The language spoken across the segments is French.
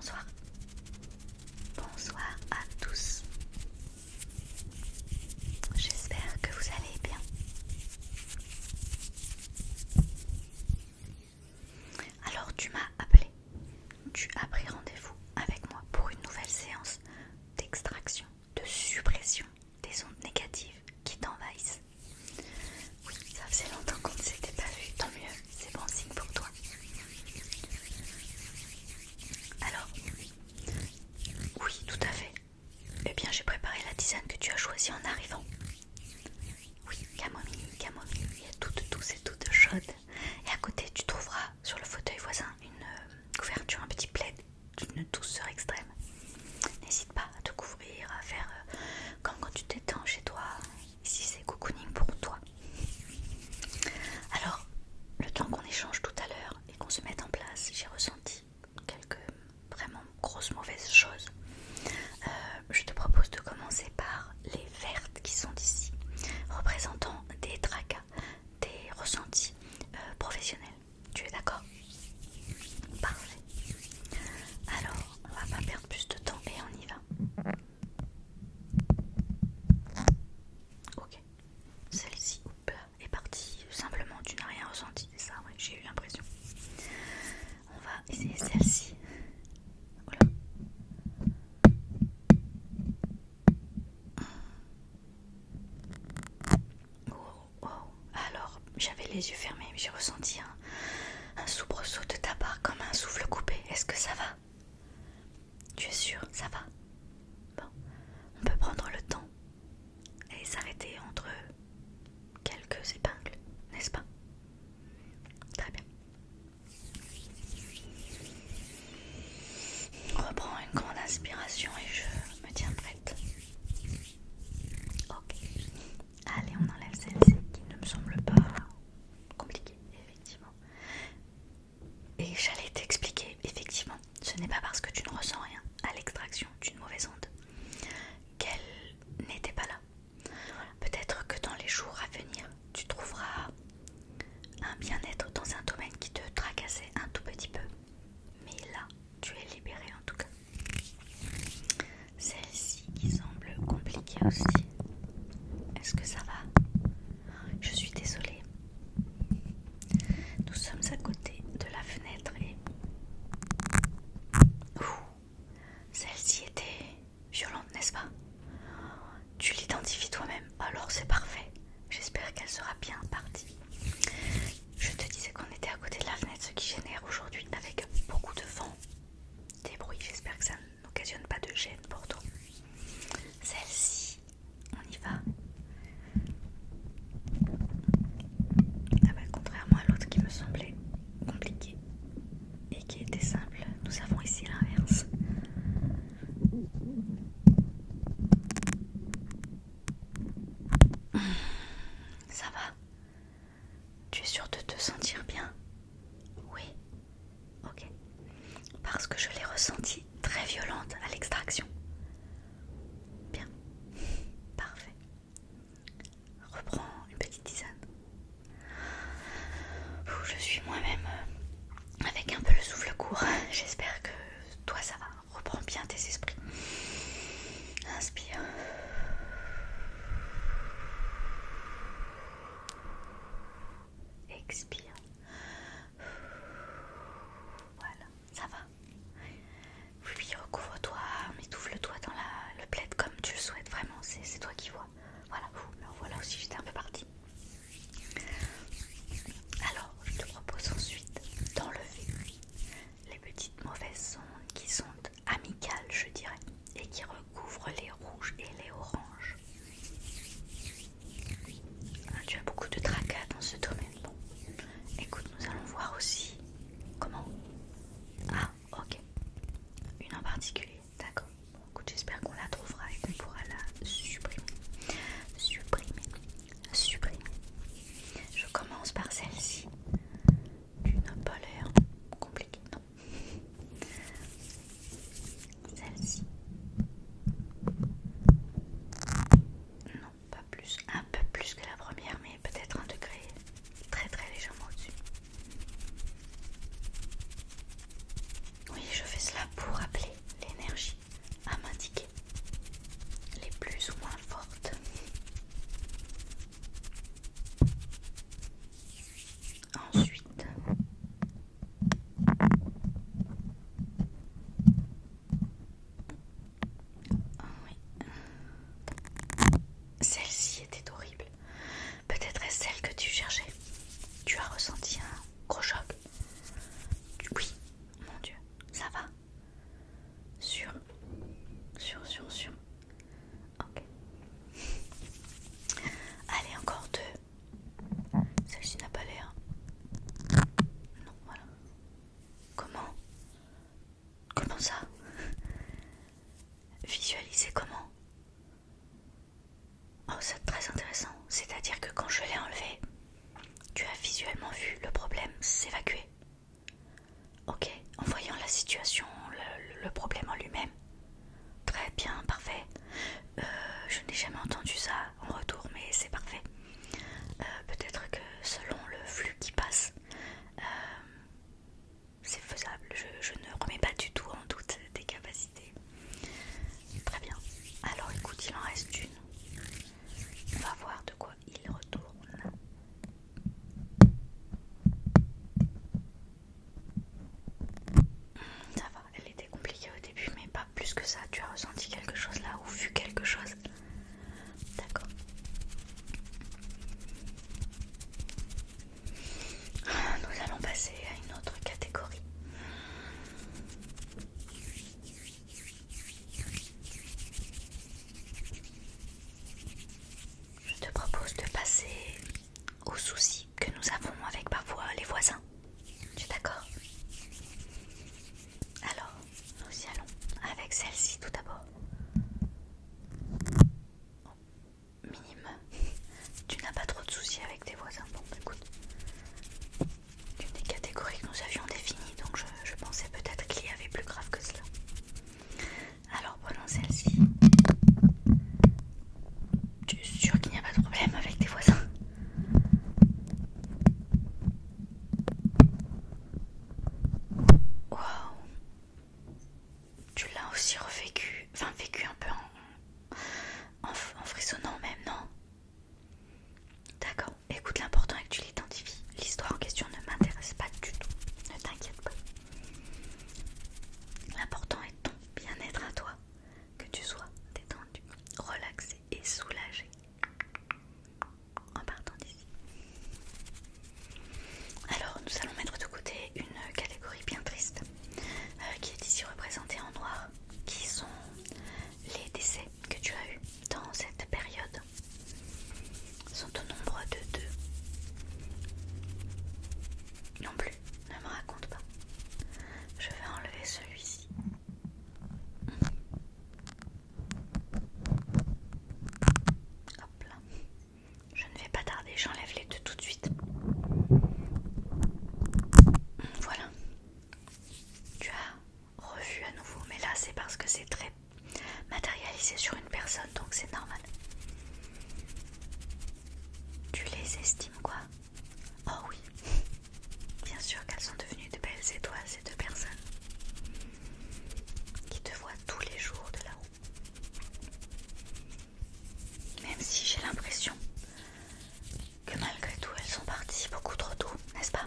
bonsoir. Bonsoir à tous. J'espère que vous allez bien. Alors tu m'as appelé. Tu as pris rendez-vous avec moi pour une nouvelle séance d'extraction, de suppression des ondes négatives qui t'envahissent. Oui, ça faisait longtemps qu'on ne s'était pas vu, tant mieux, c'est bon signe pour toi. Alors, oui, tout à fait. Eh bien, j'ai préparé la tisane que tu as choisie en arrivant. Oui, camomille, et toute douce et toute chaude. Et à côté, tu trouveras sur le fauteuil voisin une couverture, un petit plaid d'une douceur extrême. N'hésite pas à te couvrir, à faire comme quand tu t'étends chez toi. Ici, c'est cocooning pour toi. Alors, le temps qu'on échange tout à l'heure et qu'on se mette en place, j'ai ressenti quelques vraiment grosses mauvaises choses. Je te propose de commencer par les vertes qui sont ici, représentant des tracas, des ressentis professionnels. Tu es d'accord? Parfait. Alors, on va pas perdre plus de temps et on y va. Ok. Celle-ci, hop là, est partie simplement, tu n'as rien ressenti, c'est ça? Ouais, j'ai eu l'impression. On va essayer celle-ci. Voilà. Oh. Alors, j'avais les yeux fermés, mais j'ai ressenti un soubresaut de ta part, comme un souffle coupé. Est-ce que ça va? Tu es sûr? Ça va? Bon, on peut prendre le temps et s'arrêter entre quelques épingles, n'est-ce pas? Très bien. Reprends une grande inspiration et je me tiens prête. Ok. Allez, on enlève celle-ci qui ne me semble pas compliquée, effectivement. Et j'allais t'expliquer, effectivement, ce n'est pas parce que tu ne ressens rien à l'extraction d'une mauvaise onde qu'elle n'était pas là. Peut-être que dans les jours à venir, tu trouveras un bien-être dans un domaine qui te tracassait un tout petit peu. Mais là, tu es libéré en tout cas. Celle-ci qui semble compliquée aussi. Est-ce que ça va? Je suis désolée. Nous sommes à côté de la fenêtre et... Celle-ci était violente, n'est-ce pas? Tu l'identifies toi-même, alors c'est parfait. J'espère qu'elle sera bien partie. Je te disais qu'on était à côté de la fenêtre, ce qui génère aujourd'hui avec beaucoup de vent des bruits. J'espère que ça n'occasionne pas de gêne pour toi. Celle-ci, on y va. Ah bah, contrairement à l'autre qui me semblait compliquée et qui était simple, nous avons ici l'inverse. Ça va? Tu es sûr de te sentir bien? Oui. Ok. Parce que je l'ai ressentie très violente à l'extraction. Bien. Parfait. Reprends une petite tisane. Je suis moi-même avec un peu le souffle court. J'espère que toi ça va. Reprends bien tes esprits. Inspire. Expire. Voilà, ça va. Oui, recouvre-toi, mitoufle-toi dans le plaid comme tu le souhaites, vraiment, c'est toi qui vois. Voilà, voilà aussi, j'étais un peu partie. Alors, je te propose ensuite d'enlever les petites mauvaises ondes qui sont amicales, je dirais, et qui recouvrent les rouges et les oranges. Tu as beaucoup de tracas dans ce domaine. Bon, très intéressant. C'est-à-dire que quand je l'ai enlevé, tu as visuellement vu le problème s'évacuer. Ok, en voyant la situation, le problème en lui-même. Très bien, parfait. Je n'ai jamais entendu ça en retour, mais c'est parfait. Peut-être que selon le flux qui passe, c'est faisable. Je ne remets pas du tout en doute tes capacités. Très bien. Alors écoute, il en reste une. On va voir de quoi il retourne. Ça va, elle était compliquée au début, mais pas plus que ça. Tu as ressenti quelque chose là ou vu quelque chose? D'accord. Nous allons passer à une autre catégorie. Je te propose de passer aux soucis que nous avons avec parfois les voisins. Tu es d'accord? Alors, nous y allons avec celle-ci tout d'abord. Minime. Tu n'as pas trop de soucis avec tes voisins. Bon, écoute. Une des catégories que nous avions définies, donc je pensais peut-être qu'il y avait plus grave que cela. Alors, prenons celle-ci. Tu es sûr qu'il n'y a pas de problème avec tes voisins? Waouh! Tu l'as aussi revécu, enfin vécu un peu en frissonnant même, non? D'accord, écoute, l'important est que tu l'identifies. L'histoire en question ne m'intéresse pas du tout, ne t'inquiète pas. L'important est ton bien-être à toi, que tu sois détendu, relaxé et soulagé en partant d'ici. Alors, nous allons mettre de côté une catégorie bien triste qui est ici représentée en noir, qui sont les décès que tu as eus dans cette période. Ils sont au nombre de 2. Non plus, ne me raconte pas. Je vais enlever celui-ci. Hop là. Je ne vais pas tarder, j'enlève les 2 tout de suite. Voilà. Tu as revu à nouveau, mais là c'est parce que c'est très matérialisé sur une personne, donc c'est normal. Tu les estimes quoi? Oh oui, bien sûr qu'elles sont devenues de belles étoiles, ces 2 personnes qui te voient tous les jours de là-haut. Même si j'ai l'impression que malgré tout elles sont parties beaucoup trop tôt, n'est-ce pas?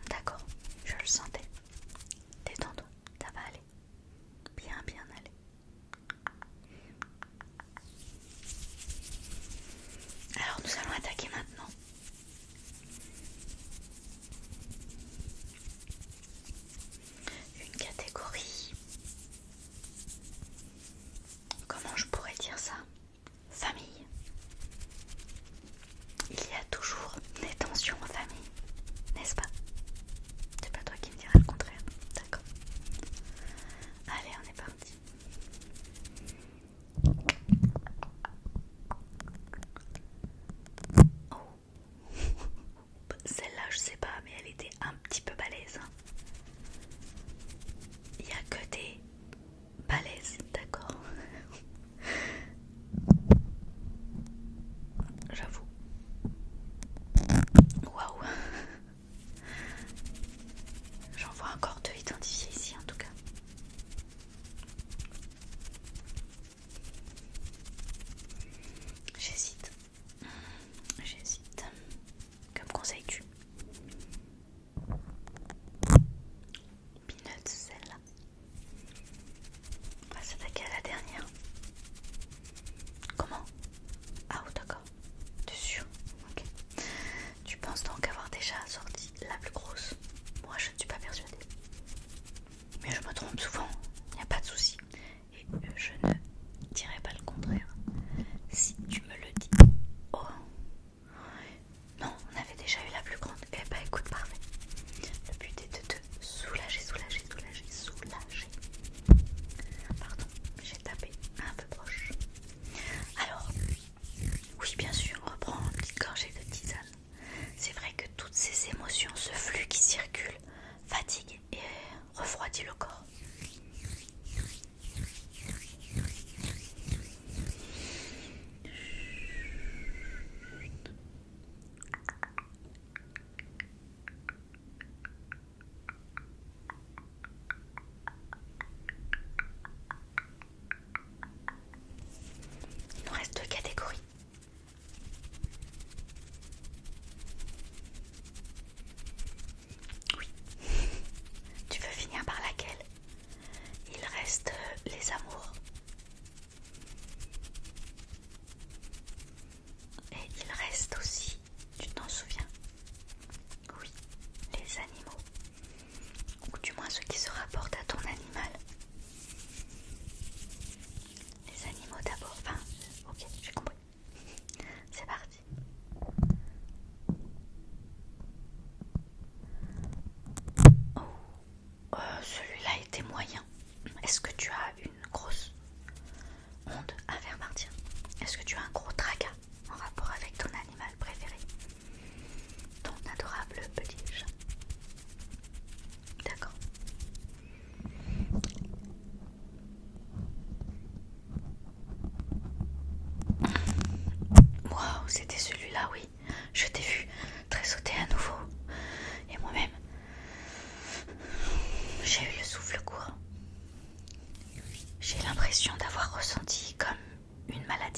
D'accord, je le sentais. Détends-toi, ça va aller. Bien aller. Alors nous allons attaquer maintenant une catégorie, comment je pourrais dire ça? Famille. Il y a toujours des tensions en famille, n'est-ce pas? C'est pas toi qui me diras le contraire, d'accord? Allez, on est parti.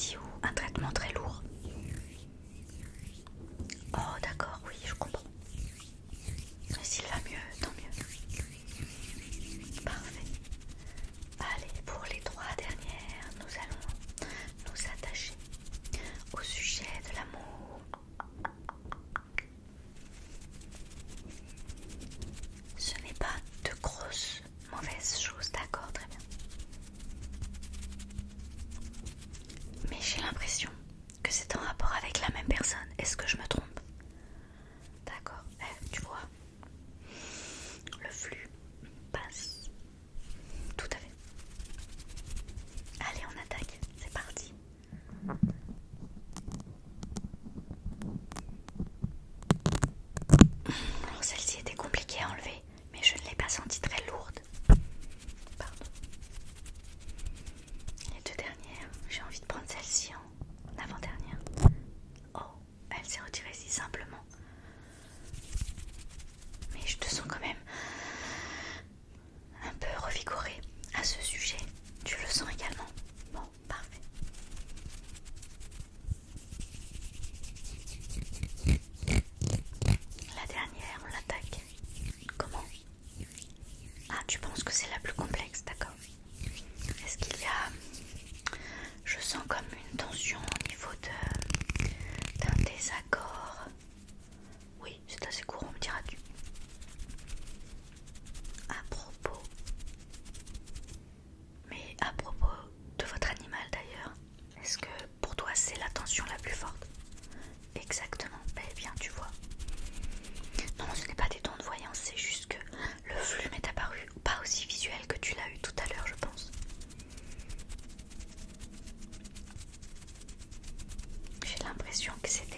maladie ou un traitement très lourd? Oh d'accord, oui, je comprends. Mais s'il va mieux, tant mieux. Parfait. Allez, pour les 3 dernières, nous allons nous attacher au sujet de l'amour. Ce n'est pas de grosses mauvaises choses, d'accord, très bien. Mais j'ai l'impression que c'est en rapport avec la même personne. Est-ce que je me trompe? D'accord, tu vois, le flux passe. Tout à fait. Allez, on attaque, c'est parti. Alors celle-ci était compliquée à enlever, mais je ne l'ai pas sentie très lourde. Pardon. Les 2 dernières, j'ai envie de prendre celle-ci en avant-dernière. Oh, elle s'est retirée si simplement. Mais je te sens quand même un peu revigorée à ce sujet. Tu le sens également? Bon, parfait. La dernière, on l'attaque. Comment? Ah, tu penses que c'est la plus complexe, d'accord. Est-ce qu'il y a... Je sens comme une tension au niveau d'un désaccord. Oui, c'est assez courant, me diras-tu. À propos... Mais à propos de votre animal d'ailleurs, est-ce que pour toi c'est la tension la plus forte? Exactement, eh bien tu vois. Non, ce n'est pas des dons de voyance, c'est juste que le flux m'est apparu pas aussi visuel que tu l'as eu tout à l'heure, je pense. J'ai l'impression que c'est